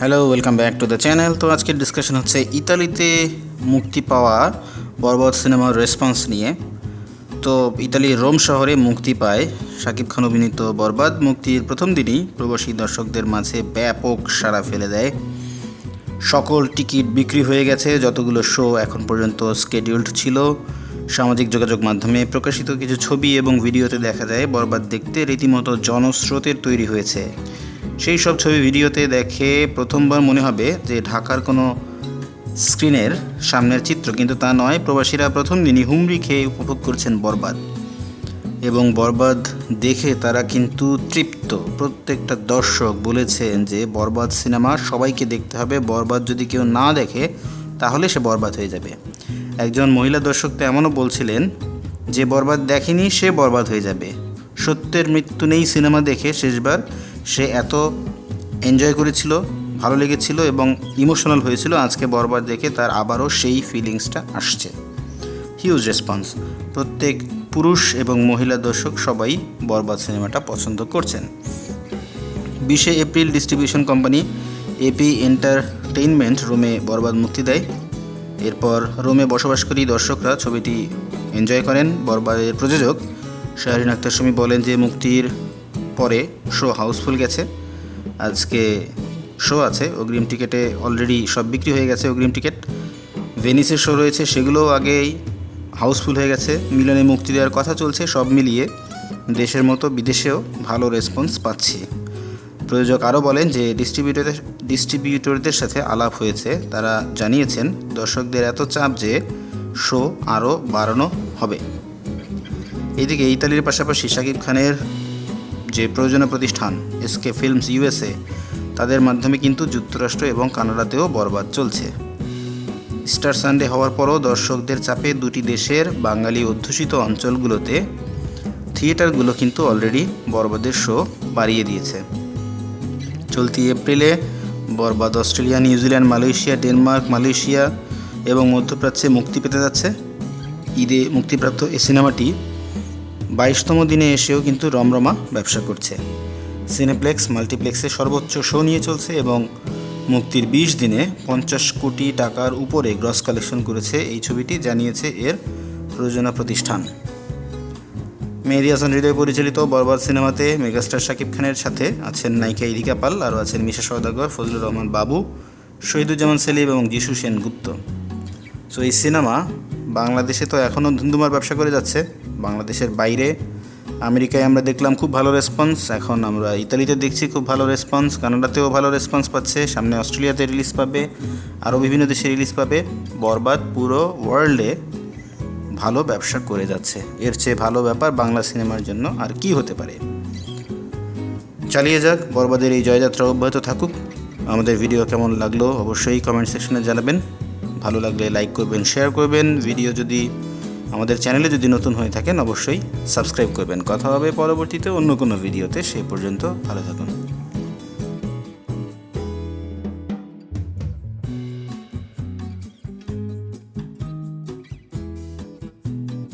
Hello, welcome back to the channel. তো আজকের discussion হচ্ছে ইতালিতে মুক্তি পাওয়া বরবাদ সিনেমার রেসপন্স নিয়ে। তো ইতালির রোম শহরে মুক্তি পায় শাকিব খান অভিনীত বরবাদ। মুক্তির প্রথম দিনই প্রবাসী দর্শকদের মাঝে ব্যাপক সাড়া ফেলে দেয়। সকল টিকিট বিক্রি হয়ে গেছে, যতগুলো শো এখন পর্যন্ত স্কেডিউলড ছিল। সামাজিক যোগাযোগ মাধ্যমে প্রকাশিত কিছু ছবি এবং ভিডিওতে দেখা যায় বরবাদ দেখতে রীতিমতো জনস্রোতের তৈরি হয়েছে। সেই সব ছবি ভিডিওতে দেখে প্রথমবার মনে হবে যে ঢাকার কোনো স্ক্রিনের সামনের চিত্র, কিন্তু তা নয়। প্রবাসীরা প্রথম দিনই হুমড়ি খেয়ে উপভোগ করছেন বরবাদ, এবং বরবাদ দেখে তারা কিন্তু তৃপ্ত। প্রত্যেকটা দর্শক বলেছেন যে বরবাদ সিনেমা সবাইকে দেখতে হবে, বরবাদ যদি কেউ না দেখে তাহলে সে বরবাদ হয়ে যাবে। একজন মহিলা দর্শক তো এমনও বলছিলেন যে বরবাদ দেখেনি সে বরবাদ হয়ে যাবে। সত্যের মৃত্যু নেই সিনেমা দেখে শেষবার সে এত এনজয় করেছিল, ভালো লেগেছিল এবং ইমোশনাল হয়েছিল, আজকে বরবাদ দেখে তার আবারও সেই ফিলিংসটা আসছে। Huge response. প্রত্যেক পুরুষ এবং মহিলা দর্শক সবাই বরবাদ সিনেমাটা পছন্দ করছেন। 20 April distribution company AP entertainment রোমে বরবাদ মুক্তি দেয়। এরপর রোমে বসবাসকারী দর্শকরা ছবিটি এনজয় করেন। বরবাদের প্রযোজক শাহরিন আক্তার সুমি বলেন যে মুক্তির পরে শো হাউসফুল গেছে। আজকে শো আছে, অগ্রিম টিকেটে অলরেডি সব বিক্রি হয়ে গেছে। অগ্রিম টিকিট ভেনিসের শো রয়েছে, সেগুলোও আগেই হাউসফুল হয়ে গেছে। মিলনে মুক্তি দেওয়ার কথা চলছে। সব মিলিয়ে দেশের মতো বিদেশেও ভালো রেসপন্স পাচ্ছি। প্রযোজক আরও বলেন যে ডিস্ট্রিবিউটরদের সাথে আলাপ হয়েছে, তারা জানিয়েছেন দর্শকদের এত চাপ যে শো আরও বাড়ানো হবে। এদিকে ইতালির পাশাপাশি শাকিব খানের যে প্রযোজনা প্রতিষ্ঠান এসকে ফিল্মস ইউএসএ, তাদের মাধ্যমে কিন্তু যুক্তরাষ্ট্র এবং কানাডাতেও বরবাদ চলছে। স্টার সানডে হওয়ার পরও দর্শকদের চাপে দুটি দেশের বাঙালি অধ্যুষিত অঞ্চলগুলোতে থিয়েটারগুলো কিন্তু অলরেডি বরবাদের শো বাড়িয়ে দিয়েছে। চলতি এপ্রিলে বরবাদ Australia, New Zealand, Malaysia, Denmark, Malaysia এবং মধ্যপ্রাচ্যে মুক্তি পেতে যাচ্ছে। ঈদে মুক্তিপ্রাপ্ত এই সিনেমাটি 22তম দিনে এসেও কিন্তু রমরমা ব্যবসা করছে। সিনেপ্লেক্স, মাল্টিপ্লেক্সে সর্বোচ্চ শো নিয়ে চলছে এবং মুক্তির 20 দিনে 50 কোটি টাকার উপরে গ্রস কালেকশন করেছে এই ছবিটি, জানিয়েছে এর প্রযোজনা প্রতিষ্ঠান। মেহেদী হাসান হৃদয় পরিচালিত বরবাদ সিনেমাতে মেগাস্টার শাকিব খানের সাথে আছেন নায়িকা ইরিকা পাল, আরও আছেন মিশা সওদাগর, ফজলুর রহমান বাবু, শহীদুজ্জামান সেলিম এবং যিশু সেনগুপ্ত। সো এই সিনেমা বাংলাদেশে তো এখনও ধুমধুমার ব্যবসা করে যাচ্ছে। বাংলাদেশের বাইরে আমেরিকায় আমরা দেখলাম খুব ভালো রেসপন্স, এখন আমরা ইতালিতে দেখছি খুব ভালো রেসপন্স, কানাডাতেও ভালো রেসপন্স পাচ্ছে, সামনে অস্ট্রেলিয়াতে রিলিজ পাবে, আরও বিভিন্ন দেশে রিলিজ পাবে। বরবাদ পুরো ওয়ার্ল্ডে ভালো ব্যবসা করে যাচ্ছে। এর চেয়ে ভালো ব্যাপার বাংলা সিনেমার জন্য আর কি হতে পারে। চালিয়ে যাক, বরবাদের এই জয়যাত্রা অব্যাহত থাকুক। আমাদের ভিডিও কেমন লাগলো অবশ্যই কমেন্ট সেকশনে জানাবেন। ভালো লাগলে লাইক করবেন, শেয়ার করবেন। ভিডিও যদি আমাদের চ্যানেলে যদি নতুন হয়ে থাকেন অবশ্যই সাবস্ক্রাইব করবেন। কথা হবে পরবর্তীতে অন্য কোনো ভিডিওতে। সেই পর্যন্ত ভালো থাকুন।